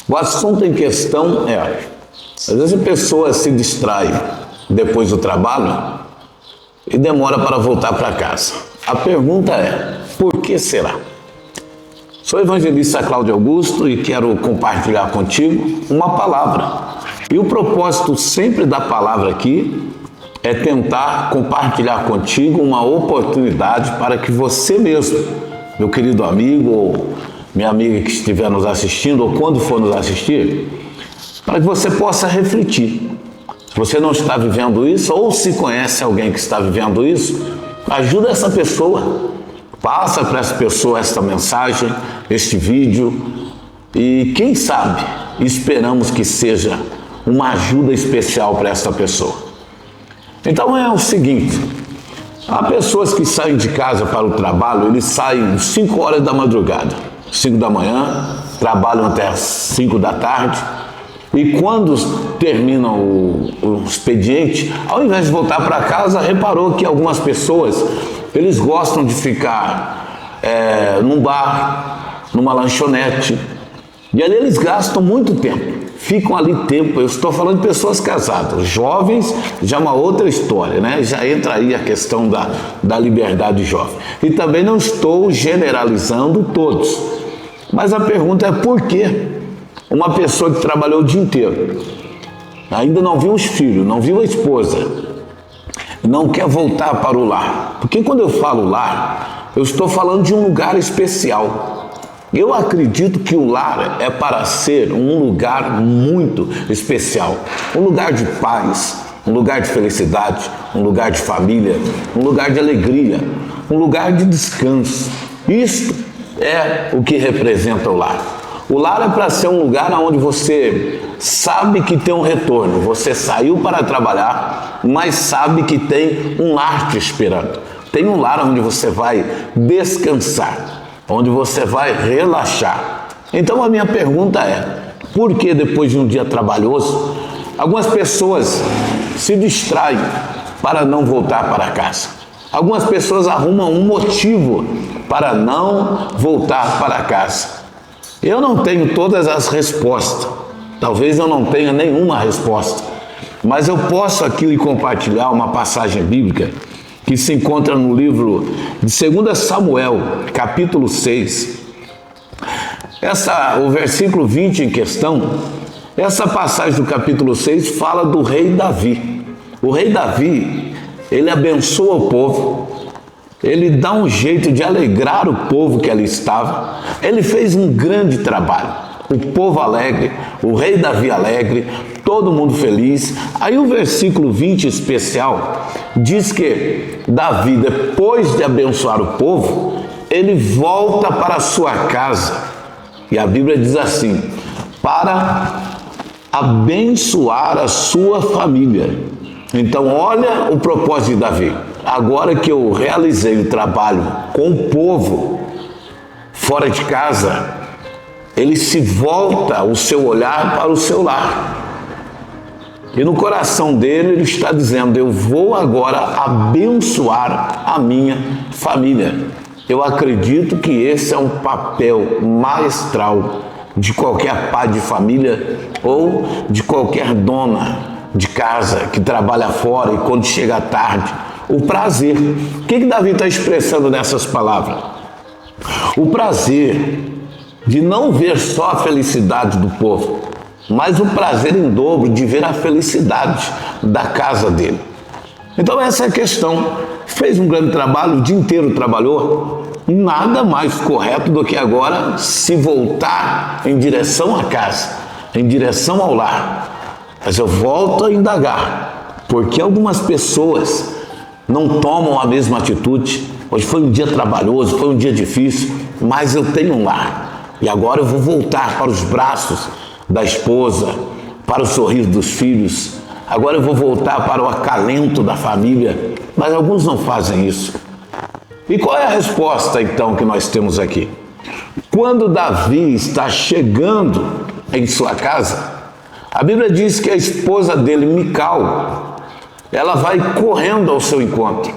O assunto em questão é, às vezes a pessoa se distrai depois do trabalho e demora para voltar para casa. A pergunta é, por que será? Sou o evangelista Cláudio Augusto e quero compartilhar contigo uma palavra. E o propósito sempre da palavra aqui é tentar compartilhar contigo uma oportunidade para que você mesmo, meu querido amigo ou minha amiga que estiver nos assistindo ou quando for nos assistir, para que você possa refletir. Se você não está vivendo isso ou se conhece alguém que está vivendo isso, ajuda essa pessoa. Passa para essa pessoa esta mensagem, este vídeo e quem sabe esperamos que seja uma ajuda especial para essa pessoa. Então é o seguinte, há pessoas que saem de casa para o trabalho, eles saem 5 horas da madrugada, 5 da manhã, trabalham até as 5 da tarde e quando terminam o expediente, ao invés de voltar para casa, reparou que algumas pessoas, eles gostam de ficar num bar, numa lanchonete e ali eles gastam muito tempo. Ficam ali tempo, eu estou falando de pessoas casadas, jovens já é uma outra história, né? Já entra aí a questão da liberdade jovem. E também não estou generalizando todos, mas a pergunta é por quê? Uma pessoa que trabalhou o dia inteiro, ainda não viu os filhos, não viu a esposa, não quer voltar para o lar. Porque quando eu falo lar, eu estou falando de um lugar especial. Eu acredito que o lar é para ser um lugar muito especial, um lugar de paz, um lugar de felicidade, um lugar de família, um lugar de alegria, um lugar de descanso. Isto é o que representa o lar. O lar é para ser um lugar onde você sabe que tem um retorno, você saiu para trabalhar, mas sabe que tem um lar te esperando. Tem um lar onde você vai descansar, onde você vai relaxar. Então a minha pergunta é, por que depois de um dia trabalhoso, algumas pessoas se distraem para não voltar para casa? Algumas pessoas arrumam um motivo para não voltar para casa. Eu não tenho todas as respostas, talvez eu não tenha nenhuma resposta, mas eu posso aqui lhe compartilhar uma passagem bíblica que se encontra no livro de 2 Samuel, capítulo 6. O versículo 20 em questão, essa passagem do capítulo 6 fala do rei Davi. O rei Davi, ele abençoa o povo, ele dá um jeito de alegrar o povo que ali estava, ele fez um grande trabalho. O povo alegre, o rei Davi alegre, todo mundo feliz. Aí o versículo 20 especial diz que Davi, depois de abençoar o povo, ele volta para a sua casa. E a Bíblia diz assim, para abençoar a sua família. Então olha o propósito de Davi. Agora que eu realizei o trabalho com o povo fora de casa, ele se volta o seu olhar para o seu lar. E no coração dele, ele está dizendo, eu vou agora abençoar a minha família. Eu acredito que esse é um papel maestral de qualquer pai de família ou de qualquer dona de casa que trabalha fora e quando chega à tarde, o prazer. O que Davi está expressando nessas palavras? O prazer de não ver só a felicidade do povo, mas o prazer em dobro de ver a felicidade da casa dele. Então essa é a questão. Fez um grande trabalho, o dia inteiro trabalhou, nada mais correto do que agora se voltar em direção à casa, em direção ao lar. Mas eu volto a indagar, porque algumas pessoas não tomam a mesma atitude. Hoje foi um dia trabalhoso, foi um dia difícil, mas eu tenho um lar. E agora eu vou voltar para os braços da esposa, para o sorriso dos filhos. Agora eu vou voltar para o acalento da família. Mas alguns não fazem isso. E qual é a resposta, então, que nós temos aqui? Quando Davi está chegando em sua casa, a Bíblia diz que a esposa dele, Mical, ela vai correndo ao seu encontro.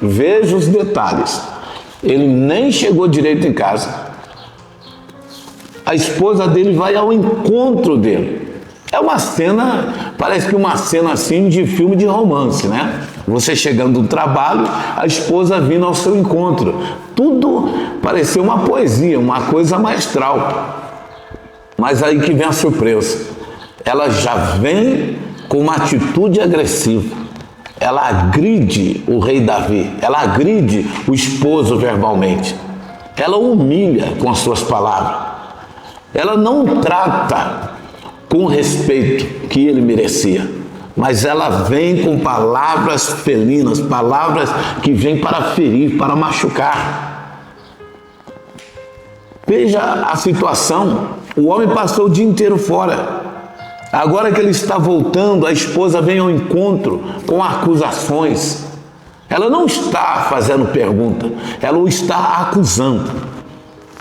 Veja os detalhes. Ele nem chegou direito em casa. a esposa dele vai ao encontro dele. É uma cena, parece que uma cena assim de filme de romance, né? Você chegando do trabalho, a esposa vindo ao seu encontro. Tudo pareceu uma poesia, uma coisa maestral. Mas aí que vem a surpresa. Ela já vem com uma atitude agressiva. Ela agride o rei Davi. Ela agride o esposo verbalmente. Ela o humilha com as suas palavras. Ela não trata com o respeito que ele merecia, mas ela vem com palavras felinas, palavras que vêm para ferir, para machucar. Veja a situação, o homem passou o dia inteiro fora. Agora que ele está voltando, a esposa vem ao encontro com acusações. Ela não está fazendo pergunta, ela o está acusando,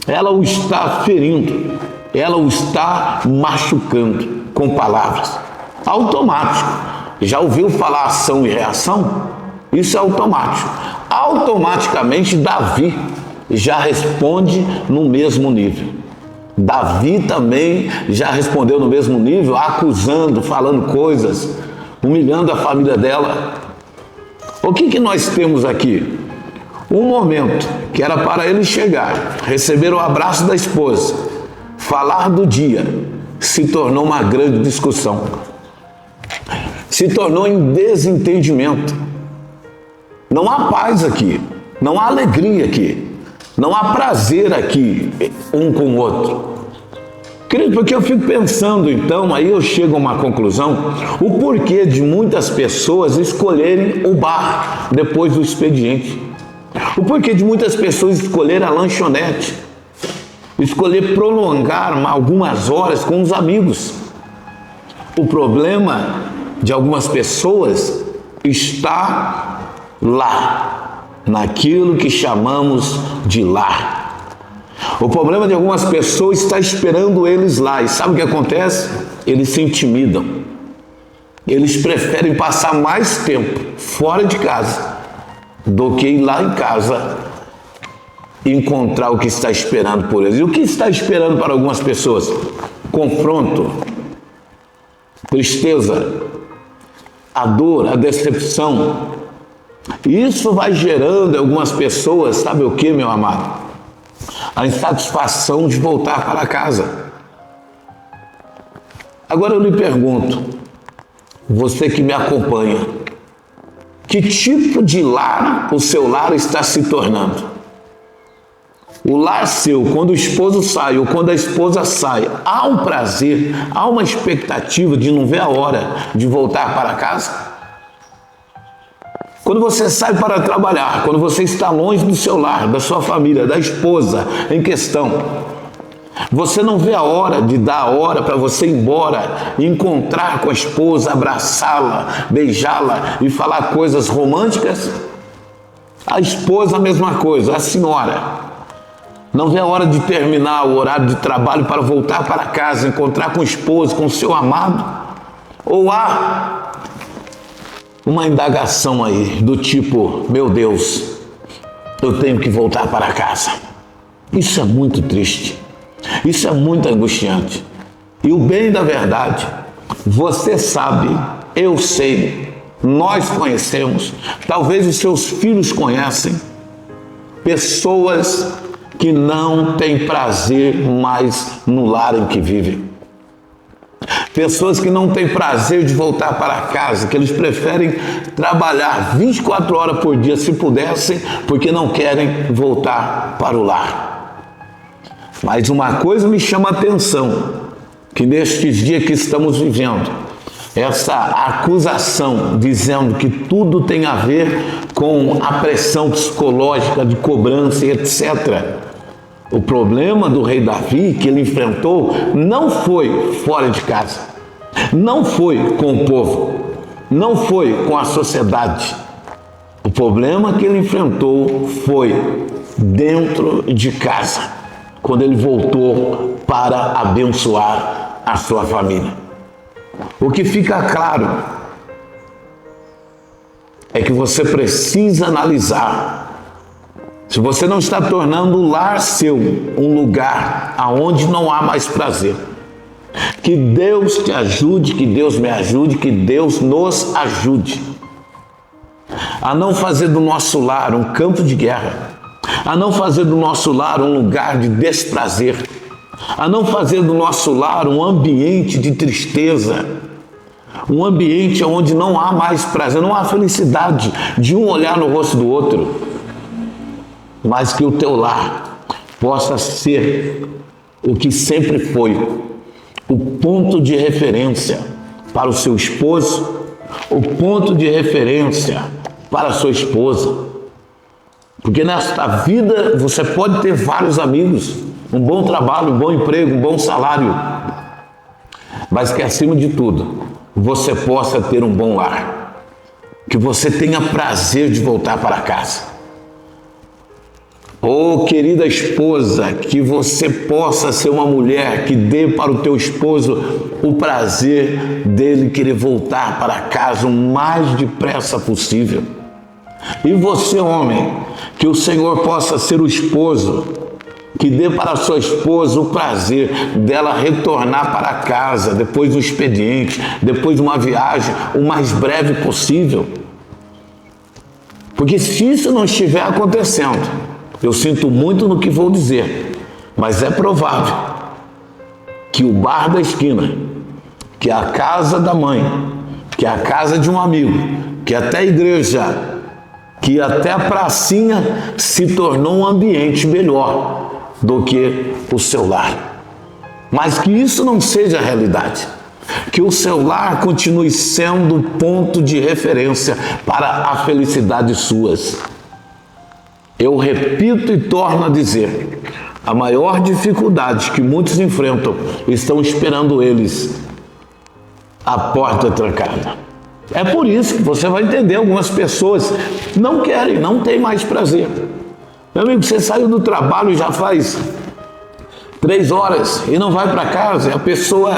ela o está ferindo, ela o está machucando com palavras. Automático. Já ouviu falar ação e reação? Isso é automático. Automaticamente Davi já responde no mesmo nível. Davi também já respondeu no mesmo nível, acusando, falando coisas, humilhando a família dela. O que nós temos aqui? Um momento que era para ele chegar, receber o abraço da esposa, falar do dia, se tornou uma grande discussão. Se tornou em desentendimento. Não há paz aqui, não há alegria aqui, não há prazer aqui um com o outro. Querido, porque eu fico pensando, então, aí eu chego a uma conclusão, o porquê de muitas pessoas escolherem o bar depois do expediente. O porquê de muitas pessoas escolherem a lanchonete, escolher prolongar algumas horas com os amigos. O problema de algumas pessoas está lá, naquilo que chamamos de lar. O problema de algumas pessoas está esperando eles lá. E sabe o que acontece? Eles se intimidam. Eles preferem passar mais tempo fora de casa do que ir lá em casa e encontrar o que está esperando por eles. E o que está esperando para algumas pessoas? Confronto, tristeza, a dor, a decepção. Isso vai gerando em algumas pessoas, sabe o que, meu amado? A insatisfação de voltar para casa. Agora eu lhe pergunto, você que me acompanha, que tipo de lar o seu lar está se tornando? O lar seu, quando o esposo sai ou quando a esposa sai, há um prazer, há uma expectativa de não ver a hora de voltar para casa? Quando você sai para trabalhar, quando você está longe do seu lar, da sua família, da esposa em questão, você não vê a hora de dar a hora para você ir embora e encontrar com a esposa, abraçá-la, beijá-la e falar coisas românticas? A esposa, a mesma coisa, a senhora. Não vê a hora de terminar o horário de trabalho para voltar para casa, encontrar com o esposo, com o seu amado? Ou há uma indagação aí do tipo, meu Deus, eu tenho que voltar para casa? Isso é muito triste. Isso é muito angustiante. E o bem da verdade, você sabe, eu sei, nós conhecemos, talvez os seus filhos conhecem, pessoas que não têm prazer mais no lar em que vivem. Pessoas que não têm prazer de voltar para casa, que eles preferem trabalhar 24 horas por dia, se pudessem, porque não querem voltar para o lar. Mas uma coisa me chama a atenção, que nestes dias que estamos vivendo, essa acusação dizendo que tudo tem a ver com a pressão psicológica de cobrança e etc. O problema do rei Davi que ele enfrentou não foi fora de casa, não foi com o povo, não foi com a sociedade. O problema que ele enfrentou foi dentro de casa, quando ele voltou para abençoar a sua família. O que fica claro é que você precisa analisar Se você não está tornando o lar seu um lugar aonde não há mais prazer, que Deus te ajude, que Deus me ajude, que Deus nos ajude a não fazer do nosso lar um campo de guerra, a não fazer do nosso lar um lugar de desprazer, a não fazer do nosso lar um ambiente de tristeza, um ambiente onde não há mais prazer, não há felicidade de um olhar no rosto do outro, mas que o teu lar possa ser o que sempre foi, o ponto de referência para o seu esposo, o ponto de referência para a sua esposa. Porque nesta vida você pode ter vários amigos, um bom trabalho, um bom emprego, um bom salário, mas que acima de tudo você possa ter um bom lar, que você tenha prazer de voltar para casa. Oh, querida esposa, que você possa ser uma mulher que dê para o teu esposo o prazer dele querer voltar para casa o mais depressa possível. E você, homem, que o Senhor possa ser o esposo que dê para a sua esposa o prazer dela retornar para casa depois do expediente, depois de uma viagem, o mais breve possível. Porque se isso não estiver acontecendo, eu sinto muito no que vou dizer, mas é provável que o bar da esquina, que a casa da mãe, que a casa de um amigo, que até a igreja, que até a pracinha se tornou um ambiente melhor do que o seu lar. Mas que isso não seja a realidade. Que o seu lar continue sendo ponto de referência para a felicidade suas. Eu repito e torno a dizer, a maior dificuldade que muitos enfrentam estão esperando eles a porta trancada. É por isso que você vai entender, algumas pessoas não querem, não têm mais prazer. Meu amigo, você saiu do trabalho já faz 3 horas e não vai para casa, e a pessoa,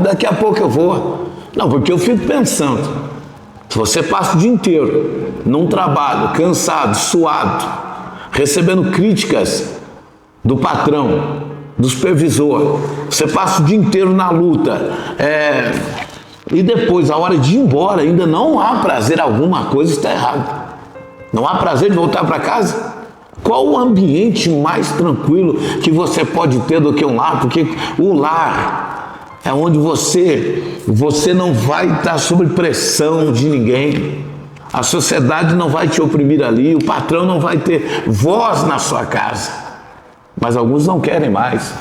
daqui a pouco eu vou. Não, porque eu fico pensando, se você passa o dia inteiro num trabalho, cansado, suado, recebendo críticas do patrão, do supervisor, você passa o dia inteiro na luta, e depois, a hora de ir embora, ainda não há prazer, alguma coisa está errada. Não há prazer de voltar para casa? Qual o ambiente mais tranquilo que você pode ter do que um lar? Porque o lar é onde você não vai estar sob pressão de ninguém. A sociedade não vai te oprimir ali, o patrão não vai ter voz na sua casa. Mas alguns não querem mais.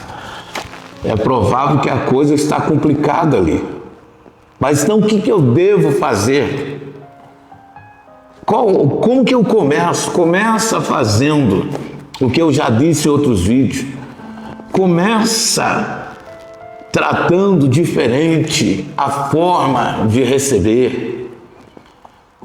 É provável que a coisa está complicada ali. Mas então o que eu devo fazer? Como que eu começo? Começa fazendo o que eu já disse em outros vídeos. Começa tratando diferente a forma de receber.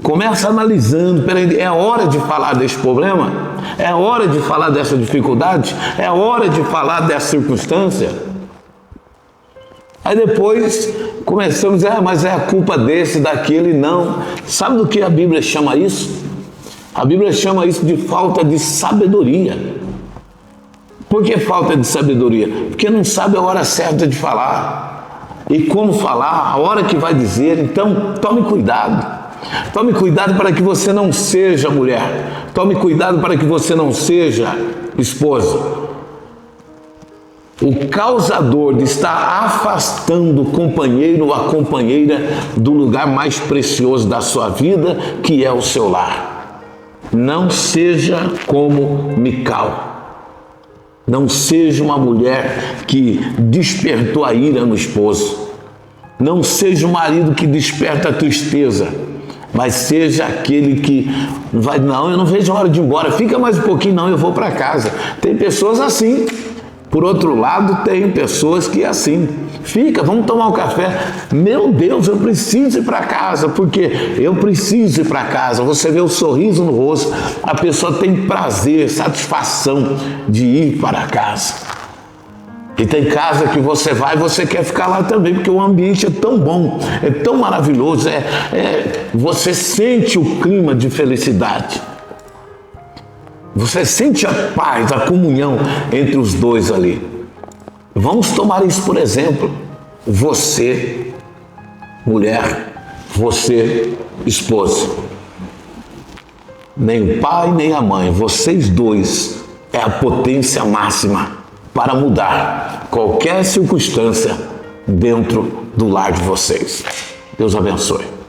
Começa analisando, peraí, é hora de falar desse problema? É hora de falar dessa dificuldade? É hora de falar dessa circunstância? Aí depois começamos, mas é a culpa desse, daquele, não. Sabe do que a Bíblia chama isso? A Bíblia chama isso de falta de sabedoria. Por que falta de sabedoria? Porque não sabe a hora certa de falar. E como falar, a hora que vai dizer. Então, tome cuidado. Tome cuidado para que você não seja mulher. Tome cuidado para que você não seja esposa. O causador de estar afastando o companheiro ou a companheira do lugar mais precioso da sua vida, que é o seu lar. Não seja como Mical. Não seja uma mulher que despertou a ira no esposo. Não seja o marido que desperta a tristeza. Mas seja aquele que vai, não, eu não vejo a hora de ir embora. Fica mais um pouquinho, não, eu vou para casa. Tem pessoas assim. Por outro lado, tem pessoas que é assim, fica, vamos tomar um café. Meu Deus, eu preciso ir para casa, porque eu preciso ir para casa. Você vê o sorriso no rosto, a pessoa tem prazer, satisfação de ir para casa. E tem casa que você vai e você quer ficar lá também, porque o ambiente é tão bom, é tão maravilhoso, você sente o clima de felicidade. Você sente a paz, a comunhão entre os dois ali. Vamos tomar isso por exemplo. Você, mulher, você, esposa. Nem o pai, nem a mãe, vocês dois é a potência máxima para mudar qualquer circunstância dentro do lar de vocês. Deus abençoe.